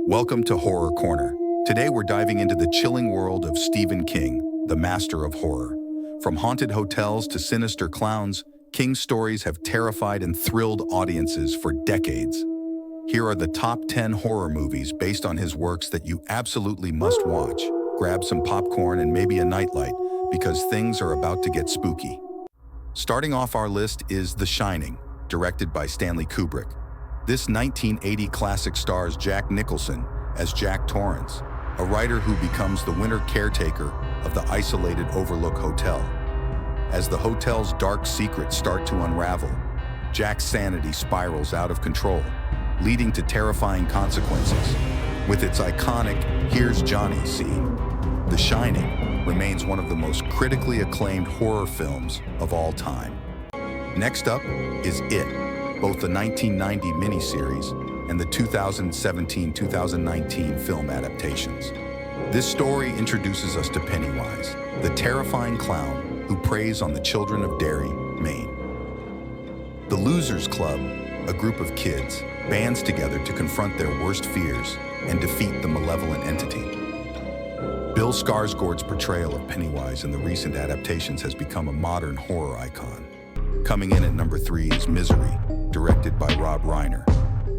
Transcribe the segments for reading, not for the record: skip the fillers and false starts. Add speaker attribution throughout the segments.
Speaker 1: Welcome to Horror Corner. Today we're diving into the chilling world of Stephen King, the master of horror. From haunted hotels to sinister clowns, King's stories have terrified and thrilled audiences for decades. Here are the top 10 horror movies based on his works that you absolutely must watch. Grab some popcorn and maybe a nightlight, because things are about to get spooky. Starting off our list is The Shining, directed by Stanley Kubrick. This 1980 classic stars Jack Nicholson as Jack Torrance, a writer who becomes the winter caretaker of the isolated Overlook Hotel. As the hotel's dark secrets start to unravel, Jack's sanity spirals out of control, leading to terrifying consequences. With its iconic "Here's Johnny" scene, The Shining remains one of the most critically acclaimed horror films of all time. Next up is It, both the 1990 miniseries and the 2017-2019 film adaptations. This story introduces us to Pennywise, the terrifying clown who preys on the children of Derry, Maine. The Losers Club, a group of kids, bands together to confront their worst fears and defeat the malevolent entity. Bill Skarsgård's portrayal of Pennywise in the recent adaptations has become a modern horror icon. Coming in at number 3 is Misery, directed by Rob Reiner.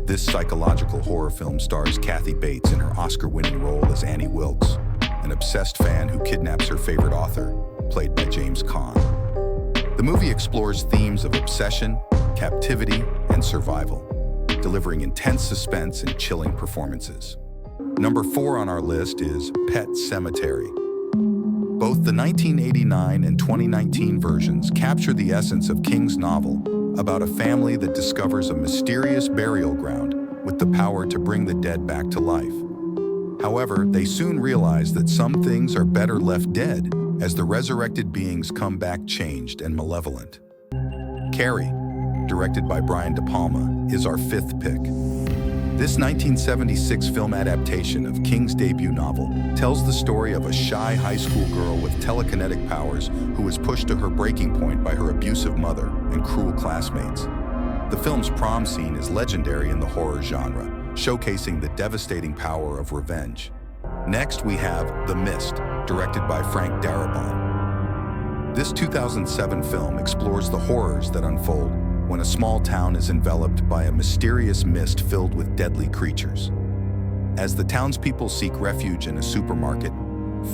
Speaker 1: This psychological horror film stars Kathy Bates in her Oscar-winning role as Annie Wilkes, an obsessed fan who kidnaps her favorite author, played by James Caan. The movie explores themes of obsession, captivity, and survival, delivering intense suspense and chilling performances. Number 4 on our list is Pet Sematary. Both the 1989 and 2019 versions capture the essence of King's novel about a family that discovers a mysterious burial ground with the power to bring the dead back to life. However, they soon realize that some things are better left dead as the resurrected beings come back changed and malevolent. Carrie, directed by Brian De Palma, is our 5th pick. This 1976 film adaptation of King's debut novel tells the story of a shy high school girl with telekinetic powers who is pushed to her breaking point by her abusive mother and cruel classmates. The film's prom scene is legendary in the horror genre, showcasing the devastating power of revenge. Next, we have The Mist, directed by Frank Darabont. This 2007 film explores the horrors that unfold when a small town is enveloped by a mysterious mist filled with deadly creatures. As the townspeople seek refuge in a supermarket,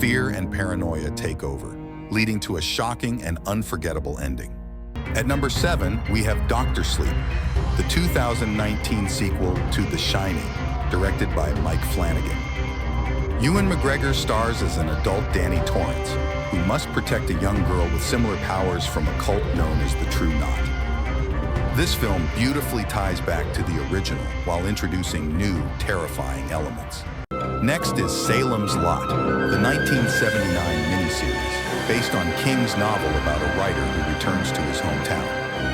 Speaker 1: fear and paranoia take over, leading to a shocking and unforgettable ending. At number 7, we have Dr. Sleep, the 2019 sequel to The Shining, directed by Mike Flanagan. Ewan McGregor stars as an adult Danny Torrance, who must protect a young girl with similar powers from a cult known as the True Knot. This film beautifully ties back to the original while introducing new, terrifying elements. Next is Salem's Lot, the 1979 miniseries, based on King's novel about a writer who returns to his hometown,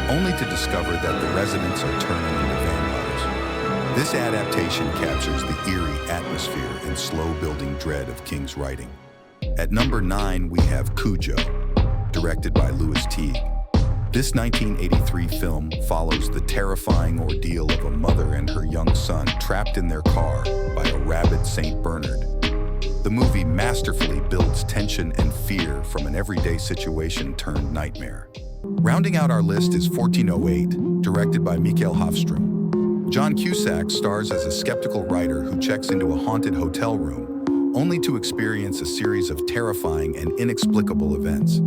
Speaker 1: only to discover that the residents are turning into vampires. This adaptation captures the eerie atmosphere and slow-building dread of King's writing. At number 9, we have Cujo, directed by Louis Teague. This 1983 film follows the terrifying ordeal of a mother and her young son trapped in their car by a rabid Saint Bernard. The movie masterfully builds tension and fear from an everyday situation turned nightmare. Rounding out our list is 1408, directed by Mikael Hofstrom. John Cusack stars as a skeptical writer who checks into a haunted hotel room, only to experience a series of terrifying and inexplicable events.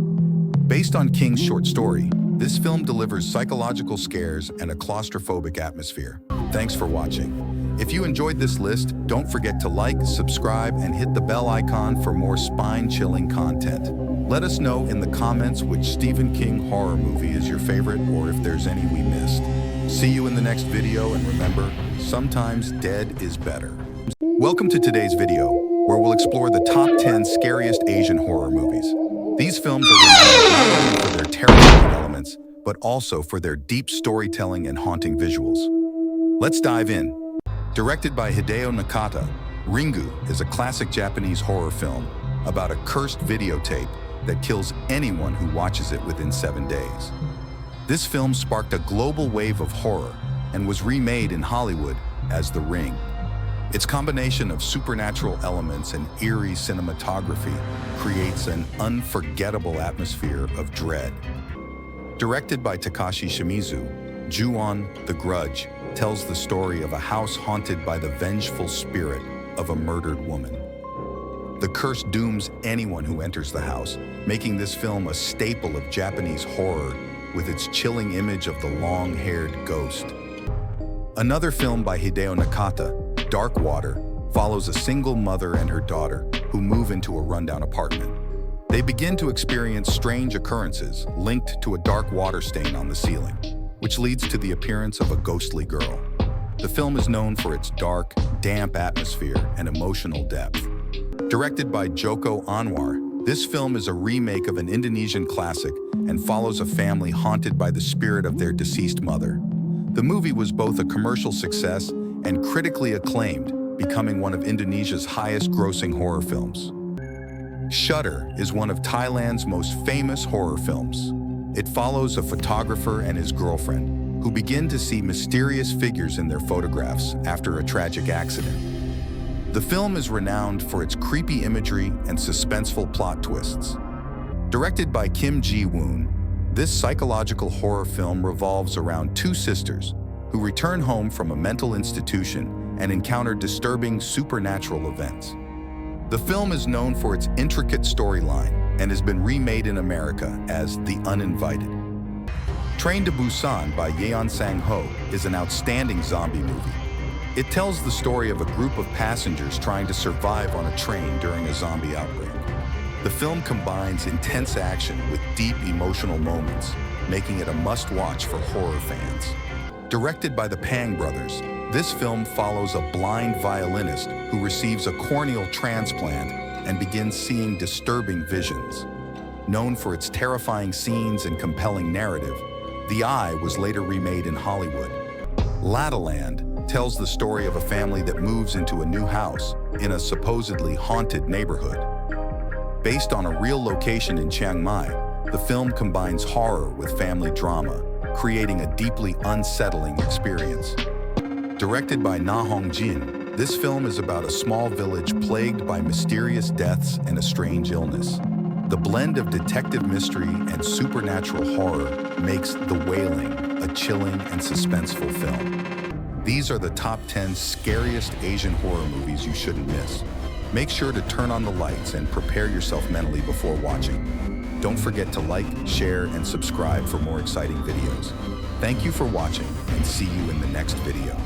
Speaker 1: Based on King's short story, this film delivers psychological scares and a claustrophobic atmosphere. Thanks for watching. If you enjoyed this list, don't forget to like, subscribe, and hit the bell icon for more spine-chilling content. Let us know in the comments which Stephen King horror movie is your favorite or if there's any we missed. See you in the next video, and remember, sometimes dead is better. Welcome to today's video, where we'll explore the top 10 scariest Asian horror movies. These films are renowned not only for their terrifying elements, but also for their deep storytelling and haunting visuals. Let's dive in. Directed by Hideo Nakata, Ringu is a classic Japanese horror film about a cursed videotape that kills anyone who watches it within 7 days. This film sparked a global wave of horror and was remade in Hollywood as The Ring. Its combination of supernatural elements and eerie cinematography creates an unforgettable atmosphere of dread. Directed by Takashi Shimizu, Ju-on: The Grudge tells the story of a house haunted by the vengeful spirit of a murdered woman. The curse dooms anyone who enters the house, making this film a staple of Japanese horror with its chilling image of the long-haired ghost. Another film by Hideo Nakata, Dark Water, follows a single mother and her daughter who move into a rundown apartment. They begin to experience strange occurrences linked to a dark water stain on the ceiling, which leads to the appearance of a ghostly girl. The film is known for its dark, damp atmosphere and emotional depth. Directed by Joko Anwar, this film is a remake of an Indonesian classic and follows a family haunted by the spirit of their deceased mother. The movie was both a commercial success and critically acclaimed, becoming one of Indonesia's highest-grossing horror films. Shudder is one of Thailand's most famous horror films. It follows a photographer and his girlfriend, who begin to see mysterious figures in their photographs after a tragic accident. The film is renowned for its creepy imagery and suspenseful plot twists. Directed by Kim Ji-woon, this psychological horror film revolves around two sisters who return home from a mental institution and encounter disturbing supernatural events. The film is known for its intricate storyline and has been remade in America as The Uninvited. Train to Busan by Yeon Sang-ho is an outstanding zombie movie. It tells the story of a group of passengers trying to survive on a train during a zombie outbreak. The film combines intense action with deep emotional moments, making it a must-watch for horror fans. Directed by the Pang brothers, this film follows a blind violinist who receives a corneal transplant and begins seeing disturbing visions. Known for its terrifying scenes and compelling narrative, The Eye was later remade in Hollywood. La La Land tells the story of a family that moves into a new house in a supposedly haunted neighborhood. Based on a real location in Chiang Mai, the film combines horror with family drama, creating a deeply unsettling experience. Directed by Na Hong-jin, this film is about a small village plagued by mysterious deaths and a strange illness. The blend of detective mystery and supernatural horror makes The Wailing a chilling and suspenseful film. These are the top 10 scariest Asian horror movies you shouldn't miss. Make sure to turn on the lights and prepare yourself mentally before watching. Don't forget to like, share, and subscribe for more exciting videos. Thank you for watching, and see you in the next video.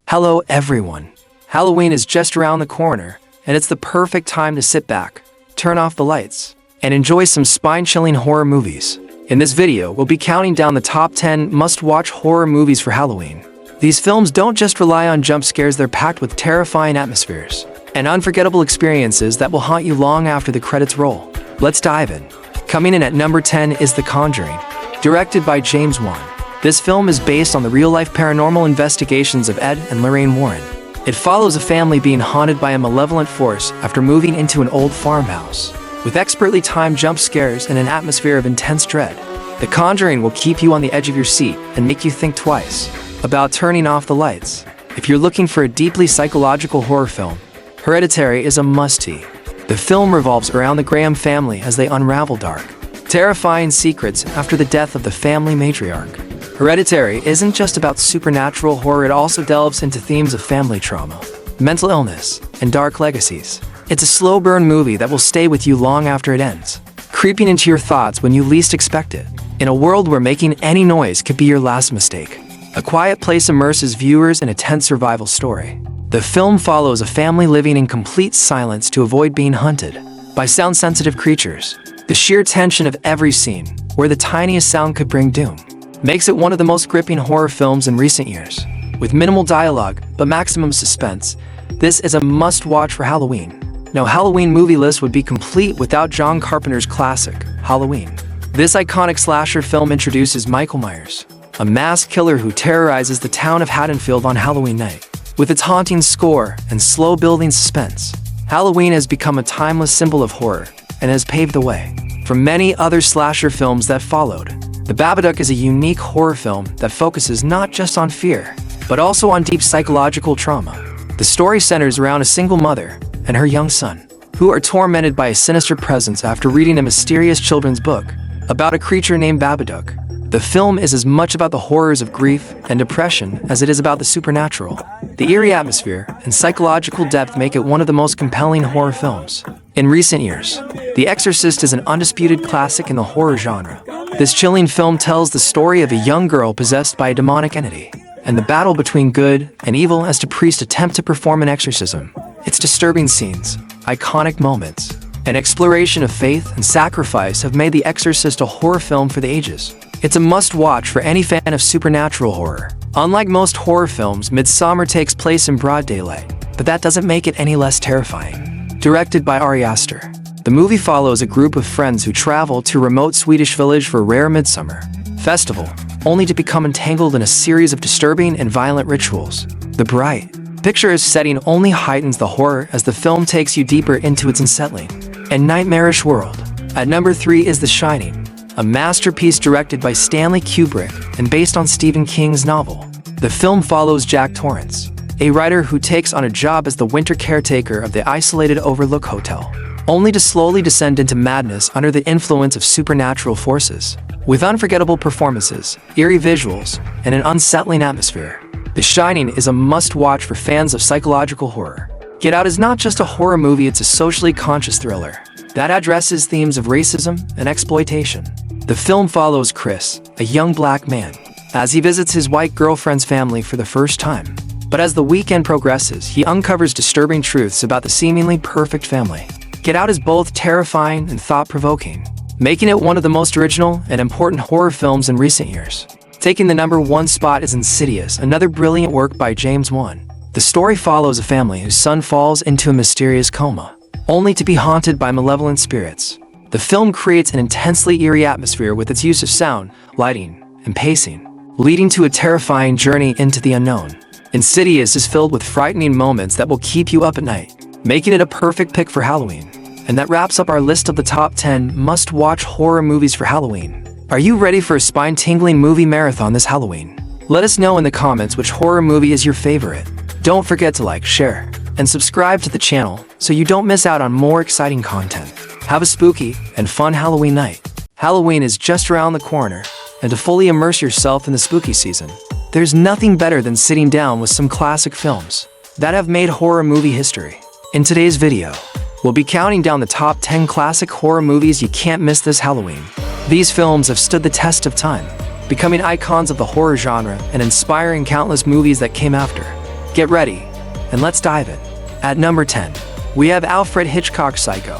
Speaker 2: Hello everyone. Halloween is just around the corner, and it's the perfect time to sit back, turn off the lights, and enjoy some spine-chilling horror movies. In this video, we'll be counting down the top 10 must-watch horror movies for Halloween. These films don't just rely on jump scares, they're packed with terrifying atmospheres and unforgettable experiences that will haunt you long after the credits roll. Let's dive in. Coming in at number 10 is The Conjuring, directed by James Wan. This film is based on the real-life paranormal investigations of Ed and Lorraine Warren. It follows a family being haunted by a malevolent force after moving into an old farmhouse. With expertly timed jump scares and an atmosphere of intense dread, The Conjuring will keep you on the edge of your seat and make you think twice about turning off the lights. If you're looking for a deeply psychological horror film, Hereditary is a must-see. The film revolves around the Graham family as they unravel dark, terrifying secrets after the death of the family matriarch. Hereditary isn't just about supernatural horror, it also delves into themes of family trauma, mental illness, and dark legacies. It's a slow-burn movie that will stay with you long after it ends, creeping into your thoughts when you least expect it. In a world where making any noise could be your last mistake, A Quiet Place immerses viewers in a tense survival story. The film follows a family living in complete silence to avoid being hunted by sound-sensitive creatures. The sheer tension of every scene, where the tiniest sound could bring doom, makes it one of the most gripping horror films in recent years. With minimal dialogue, but maximum suspense, this is a must-watch for Halloween. No Halloween movie list would be complete without John Carpenter's classic, Halloween. This iconic slasher film introduces Michael Myers, a masked killer who terrorizes the town of Haddonfield on Halloween night. With its haunting score and slow-building suspense, Halloween has become a timeless symbol of horror and has paved the way for many other slasher films that followed. The Babadook is a unique horror film that focuses not just on fear, but also on deep psychological trauma. The story centers around a single mother and her young son, who are tormented by a sinister presence after reading a mysterious children's book about a creature named Babadook. The film is as much about the horrors of grief and depression as it is about the supernatural. The eerie atmosphere and psychological depth make it one of the most compelling horror films. In recent years, The Exorcist is an undisputed classic in the horror genre. This chilling film tells the story of a young girl possessed by a demonic entity, and the battle between good and evil as the priest attempt to perform an exorcism. Its disturbing scenes, iconic moments, and exploration of faith and sacrifice have made The Exorcist a horror film for the ages. It's a must-watch for any fan of supernatural horror. Unlike most horror films, Midsommar takes place in broad daylight, but that doesn't make it any less terrifying. Directed by Ari Aster, the movie follows a group of friends who travel to a remote Swedish village for a rare midsummer festival, only to become entangled in a series of disturbing and violent rituals. The bright, picturesque setting only heightens the horror as the film takes you deeper into its unsettling and nightmarish world. At number 3 is The Shining, a masterpiece directed by Stanley Kubrick and based on Stephen King's novel. The film follows Jack Torrance, a writer who takes on a job as the winter caretaker of the isolated Overlook Hotel, only to slowly descend into madness under the influence of supernatural forces. With unforgettable performances, eerie visuals, and an unsettling atmosphere, The Shining is a must-watch for fans of psychological horror. Get Out is not just a horror movie, it's a socially conscious thriller that addresses themes of racism and exploitation. The film follows Chris, a young black man, as he visits his white girlfriend's family for the first time. But as the weekend progresses, he uncovers disturbing truths about the seemingly perfect family. Get Out is both terrifying and thought-provoking, making it one of the most original and important horror films in recent years. Taking the number 1 spot is Insidious, another brilliant work by James Wan. The story follows a family whose son falls into a mysterious coma, only to be haunted by malevolent spirits. The film creates an intensely eerie atmosphere with its use of sound, lighting, and pacing, leading to a terrifying journey into the unknown. Insidious is filled with frightening moments that will keep you up at night, making it a perfect pick for Halloween. And that wraps up our list of the top 10 must-watch horror movies for Halloween. Are you ready for a spine-tingling movie marathon this Halloween? Let us know in the comments which horror movie is your favorite. Don't forget to like, share, and subscribe to the channel so you don't miss out on more exciting content. Have a spooky and fun Halloween night. Halloween is just around the corner, and to fully immerse yourself in the spooky season, there's nothing better than sitting down with some classic films that have made horror movie history. In today's video, we'll be counting down the top 10 classic horror movies you can't miss this Halloween. These films have stood the test of time, becoming icons of the horror genre and inspiring countless movies that came after. Get ready, and let's dive in. At number 10, we have Alfred Hitchcock's Psycho,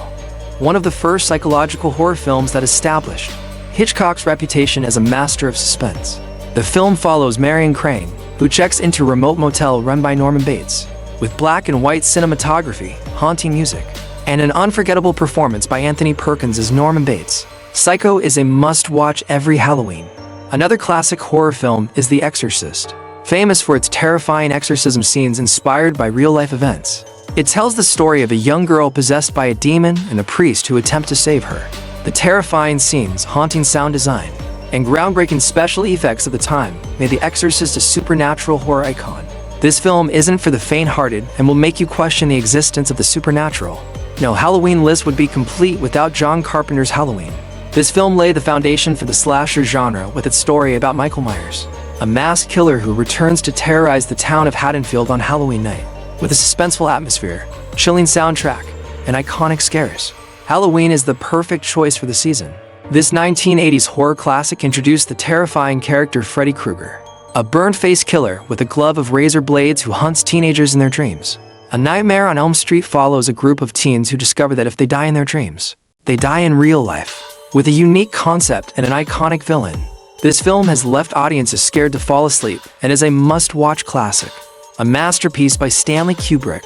Speaker 2: one of the first psychological horror films that established Hitchcock's reputation as a master of suspense. The film follows Marion Crane, who checks into a remote motel run by Norman Bates, with black and white cinematography, haunting music, and an unforgettable performance by Anthony Perkins as Norman Bates. Psycho is a must-watch every Halloween. Another classic horror film is The Exorcist, famous for its terrifying exorcism scenes inspired by real-life events. It tells the story of a young girl possessed by a demon and a priest who attempt to save her. The terrifying scenes, haunting sound design, and groundbreaking special effects of the time made The Exorcist a supernatural horror icon. This film isn't for the faint-hearted and will make you question the existence of the supernatural. No Halloween list would be complete without John Carpenter's Halloween. This film laid the foundation for the slasher genre with its story about Michael Myers, a masked killer who returns to terrorize the town of Haddonfield on Halloween night. With a suspenseful atmosphere, chilling soundtrack, and iconic scares, Halloween is the perfect choice for the season. This 1980s horror classic introduced the terrifying character Freddy Krueger, a burnt-faced killer with a glove of razor blades who hunts teenagers in their dreams. A Nightmare on Elm Street follows a group of teens who discover that if they die in their dreams, they die in real life. With a unique concept and an iconic villain, this film has left audiences scared to fall asleep and is a must-watch classic. A masterpiece by Stanley Kubrick,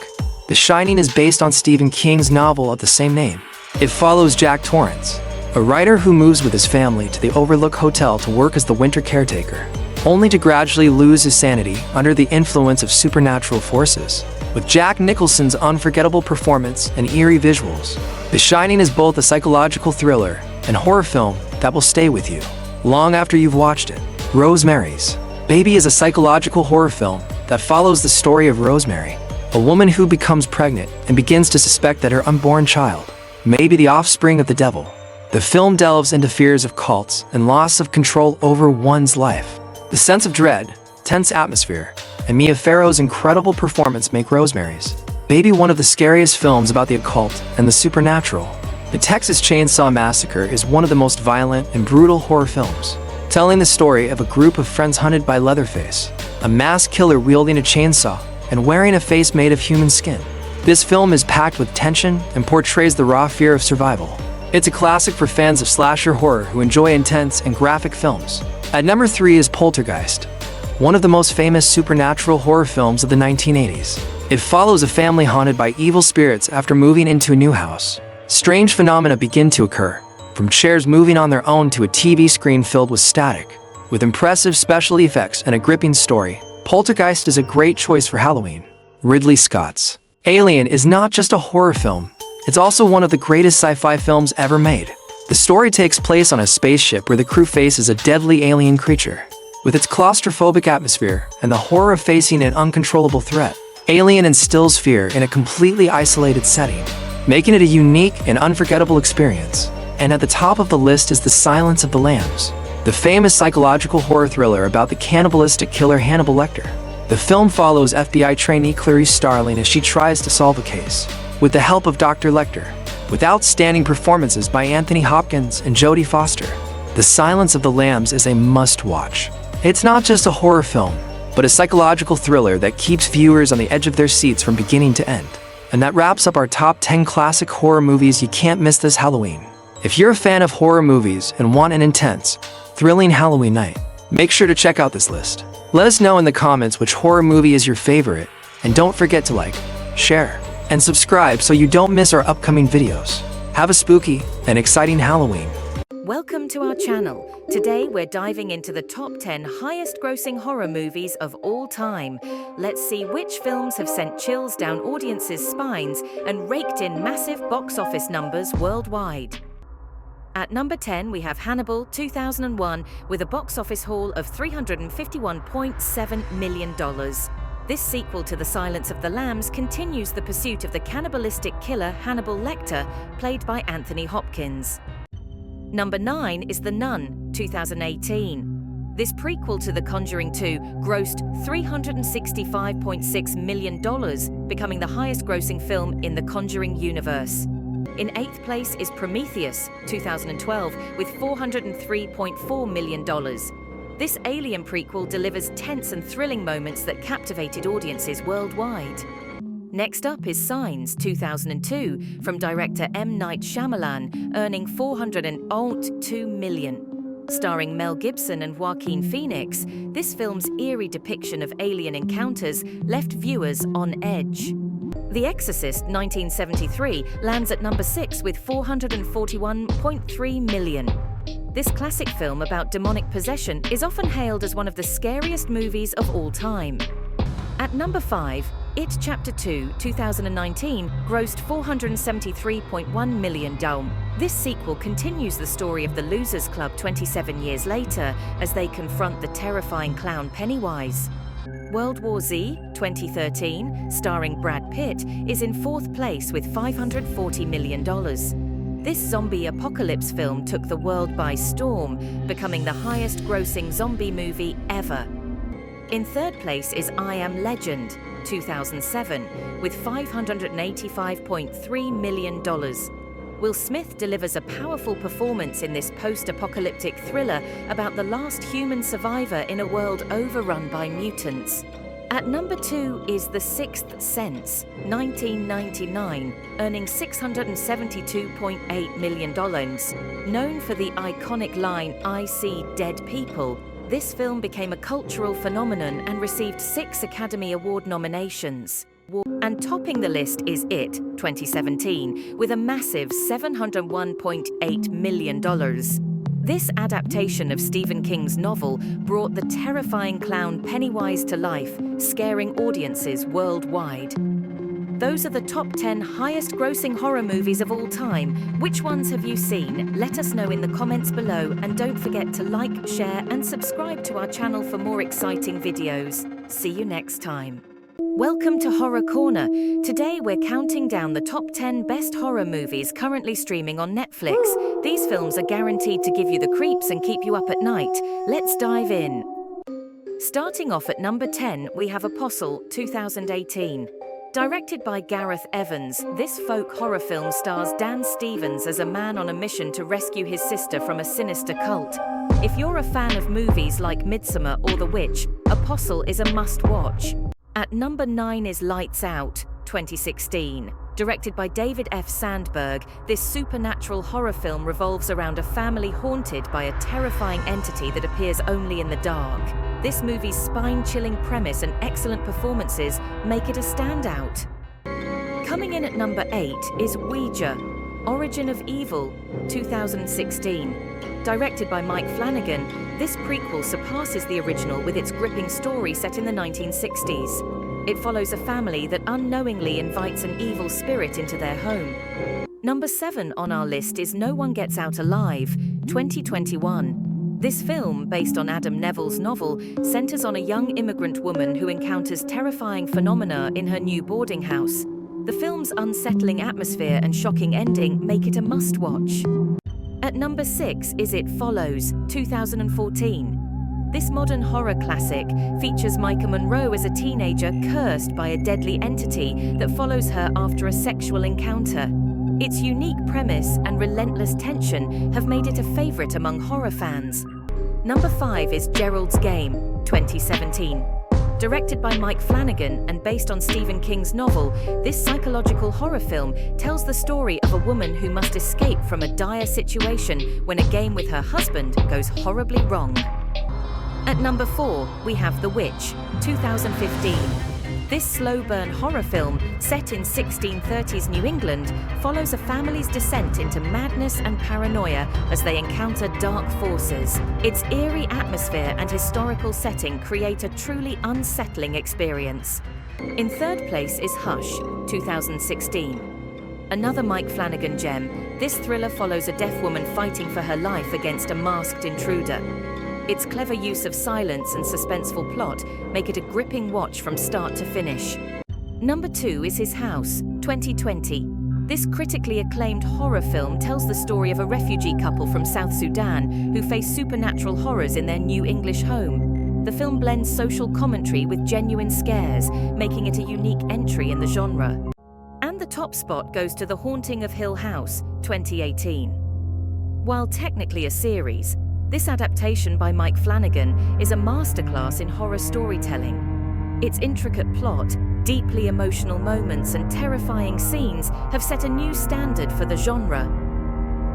Speaker 2: The Shining is based on Stephen King's novel of the same name. It follows Jack Torrance, a writer who moves with his family to the Overlook Hotel to work as the winter caretaker, only to gradually lose his sanity under the influence of supernatural forces. With Jack Nicholson's unforgettable performance and eerie visuals, The Shining is both a psychological thriller and horror film that will stay with you long after you've watched it. Rosemary's Baby is a psychological horror film that follows the story of Rosemary, a woman who becomes pregnant and begins to suspect that her unborn child may be the offspring of the devil. The film delves into fears of cults and loss of control over one's life. The sense of dread, tense atmosphere, and Mia Farrow's incredible performance make Rosemary's Baby one of the scariest films about the occult and the supernatural. The Texas Chainsaw Massacre is one of the most violent and brutal horror films, telling the story of a group of friends hunted by Leatherface, a mass killer wielding a chainsaw and wearing a face made of human skin. This film is packed with tension and portrays the raw fear of survival. It's a classic for fans of slasher horror who enjoy intense and graphic films. At number 3 is Poltergeist, one of the most famous supernatural horror films of the 1980s. It follows a family haunted by evil spirits after moving into a new house. Strange phenomena begin to occur, from chairs moving on their own to a TV screen filled with static. With impressive special effects and a gripping story, Poltergeist is a great choice for Halloween. Ridley Scott's Alien is not just a horror film, it's also one of the greatest sci-fi films ever made. The story takes place on a spaceship where the crew faces a deadly alien creature. With its claustrophobic atmosphere and the horror of facing an uncontrollable threat, Alien instills fear in a completely isolated setting, making it a unique and unforgettable experience. And at the top of the list is The Silence of the Lambs, the famous psychological horror thriller about the cannibalistic killer Hannibal Lecter. The film follows FBI trainee Clarice Starling as she tries to solve a case, with the help of Dr. Lecter, with outstanding performances by Anthony Hopkins and Jodie Foster. The Silence of the Lambs is a must-watch. It's not just a horror film, but a psychological thriller that keeps viewers on the edge of their seats from beginning to end. And that wraps up our top 10 classic horror movies you can't miss this Halloween. If you're a fan of horror movies and want an intense, thrilling Halloween night, make sure to check out this list. Let us know in the comments which horror movie is your favorite, and don't forget to like, share, and subscribe so you don't miss our upcoming videos. Have a spooky and exciting Halloween.
Speaker 3: Welcome to our channel. Today we're diving into the top 10 highest grossing horror movies of all time. Let's see which films have sent chills down audiences' spines and raked in massive box office numbers worldwide. At number 10 we have Hannibal 2001 with a box office haul of $351.7 million. This sequel to The Silence of the Lambs continues the pursuit of the cannibalistic killer Hannibal Lecter, played by Anthony Hopkins. Number 9 is The Nun, 2018. This prequel to The Conjuring 2 grossed $365.6 million, becoming the highest grossing film in the Conjuring universe. In 8th place is Prometheus, 2012, with $403.4 million. This Alien prequel delivers tense and thrilling moments that captivated audiences worldwide. Next up is Signs, 2002, from director M. Night Shyamalan, earning $402 million. Starring Mel Gibson and Joaquin Phoenix, this film's eerie depiction of alien encounters left viewers on edge. The Exorcist, 1973, lands at number 6 with $441.3 million. This classic film about demonic possession is often hailed as one of the scariest movies of all time. At number 5, It Chapter 2, 2019, grossed $473.1 million. This sequel continues the story of the Losers Club 27 years later as they confront the terrifying clown Pennywise. World War Z, 2013, starring Brad Pitt, is in 4th place with $540 million. This zombie apocalypse film took the world by storm, becoming the highest-grossing zombie movie ever. In 3rd place is I Am Legend, 2007, with $585.3 million. Will Smith delivers a powerful performance in this post-apocalyptic thriller about the last human survivor in a world overrun by mutants. At number 2 is The Sixth Sense, 1999, earning $672.8 million. Known for the iconic line, "I see dead people," this film became a cultural phenomenon and received 6 Academy Award nominations. And topping the list is It, 2017, with a massive $701.8 million. This adaptation of Stephen King's novel brought the terrifying clown Pennywise to life, scaring audiences worldwide. Those are the top 10 highest-grossing horror movies of all time. Which ones have you seen? Let us know in the comments below, and don't forget to like, share, and subscribe to our channel for more exciting videos. See you next time. Welcome to Horror Corner. Today we're counting down the top 10 best horror movies currently streaming on Netflix. These films are guaranteed to give you the creeps and keep you up at night. Let's dive in. Starting off at number 10, we have Apostle, 2018. Directed by Gareth Evans, this folk horror film stars Dan Stevens as a man on a mission to rescue his sister from a sinister cult. If you're a fan of movies like Midsommar or The Witch, Apostle is a must-watch. At number 9 is Lights Out, 2016. Directed by David F. Sandberg, this supernatural horror film revolves around a family haunted by a terrifying entity that appears only in the dark. This movie's spine-chilling premise and excellent performances make it a standout. Coming in at number 8 is Ouija, Origin of Evil, 2016. Directed by Mike Flanagan, this prequel surpasses the original with its gripping story set in the 1960s. It follows a family that unknowingly invites an evil spirit into their home. Number 7 on our list is No One Gets Out Alive, 2021. This film, based on Adam Neville's novel, centers on a young immigrant woman who encounters terrifying phenomena in her new boarding house. The film's unsettling atmosphere and shocking ending make it a must-watch. At number 6 is It Follows, 2014. This modern horror classic features Micah Monroe as a teenager cursed by a deadly entity that follows her after a sexual encounter. Its unique premise and relentless tension have made it a favorite among horror fans. Number 5 is Gerald's Game, 2017. Directed by Mike Flanagan and based on Stephen King's novel, this psychological horror film tells the story of a woman who must escape from a dire situation when a game with her husband goes horribly wrong. At number 4, we have The Witch, 2015. This slow-burn horror film, set in 1630s New England, follows a family's descent into madness and paranoia as they encounter dark forces. Its eerie atmosphere and historical setting create a truly unsettling experience. In third place is Hush, 2016. Another Mike Flanagan gem, this thriller follows a deaf woman fighting for her life against a masked intruder. Its clever use of silence and suspenseful plot make it a gripping watch from start to finish. Number 2 is His House, 2020. This critically acclaimed horror film tells the story of a refugee couple from South Sudan who face supernatural horrors in their new English home. The film blends social commentary with genuine scares, making it a unique entry in the genre. And the top spot goes to The Haunting of Hill House, 2018. While technically a series, this adaptation by Mike Flanagan is a masterclass in horror storytelling. Its intricate plot, deeply emotional moments, and terrifying scenes have set a new standard for the genre.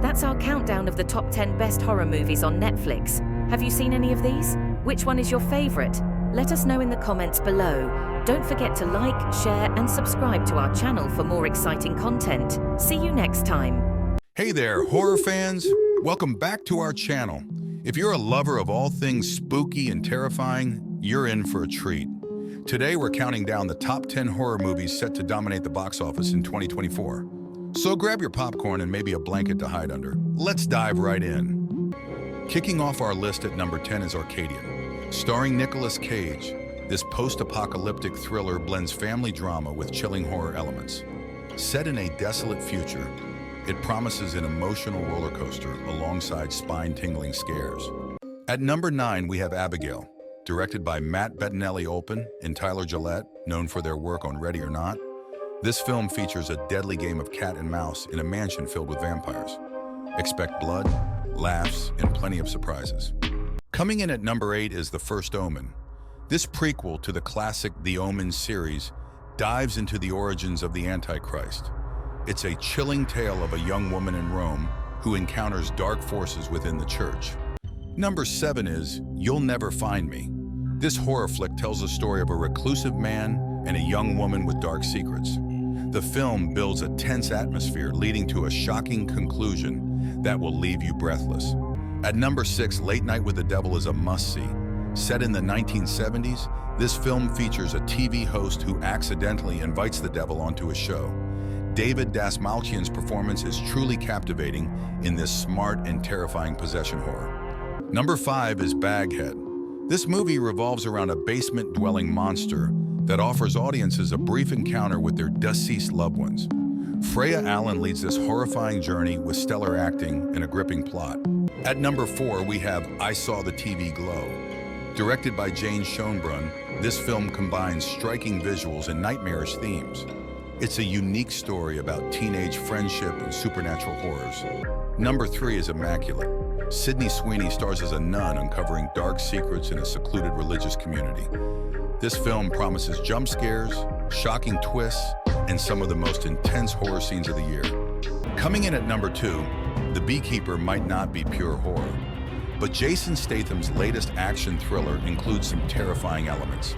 Speaker 3: That's our countdown of the top 10 best horror movies on Netflix. Have you seen any of these? Which one is your favorite? Let us know in the comments below. Don't forget to like, share, and subscribe to our channel for more exciting content. See you next time.
Speaker 1: Hey there, horror fans. Welcome back to our channel. If you're a lover of all things spooky and terrifying, you're in for a treat. Today, we're counting down the top 10 horror movies set to dominate the box office in 2024. So grab your popcorn and maybe a blanket to hide under. Let's dive right in. Kicking off our list at number 10 is Arcadian. Starring Nicolas Cage, this post-apocalyptic thriller blends family drama with chilling horror elements. Set in a desolate future, it promises an emotional roller coaster alongside spine-tingling scares. At number 9, we have Abigail. Directed by Matt Bettinelli-Olpin and Tyler Gillette, known for their work on Ready or Not. This film features a deadly game of cat and mouse in a mansion filled with vampires. Expect blood, laughs, and plenty of surprises. Coming in at number 8 is The First Omen. This prequel to the classic The Omen series dives into the origins of the Antichrist. It's a chilling tale of a young woman in Rome who encounters dark forces within the church. Number 7 is You'll Never Find Me. This horror flick tells the story of a reclusive man and a young woman with dark secrets. The film builds a tense atmosphere, leading to a shocking conclusion that will leave you breathless. At number 6, Late Night with the Devil is a must-see. Set in the 1970s, this film features a TV host who accidentally invites the devil onto a show. David Dastmalchian's performance is truly captivating in this smart and terrifying possession horror. Number 5 is Baghead. This movie revolves around a basement-dwelling monster that offers audiences a brief encounter with their deceased loved ones. Freya Allen leads this horrifying journey with stellar acting and a gripping plot. At number 4, we have I Saw the TV Glow. Directed by Jane Schoenbrunn, this film combines striking visuals and nightmarish themes. It's a unique story about teenage friendship and supernatural horrors. Number 3 is Immaculate. Sydney Sweeney stars as a nun uncovering dark secrets in a secluded religious community. This film promises jump scares, shocking twists, and some of the most intense horror scenes of the year. Coming in at number 2, The Beekeeper might not be pure horror, but Jason Statham's latest action thriller includes some terrifying elements.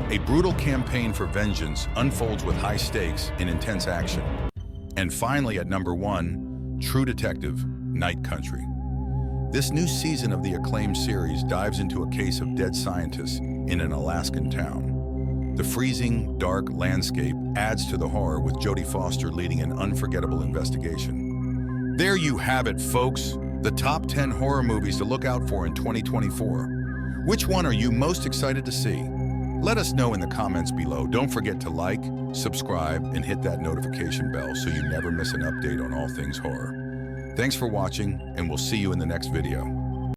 Speaker 1: A brutal campaign for vengeance unfolds with high stakes and intense action. And finally, at number 1, True Detective, Night Country. This new season of the acclaimed series dives into a case of dead scientists in an Alaskan town. The freezing, dark landscape adds to the horror, with Jodie Foster leading an unforgettable investigation. There you have it, folks, the top 10 horror movies to look out for in 2024. Which one are you most excited to see? Let us know in the comments below. Don't forget to like, subscribe, and hit that notification bell so you never miss an update on all things horror. Thanks for watching, and we'll see you in the next video.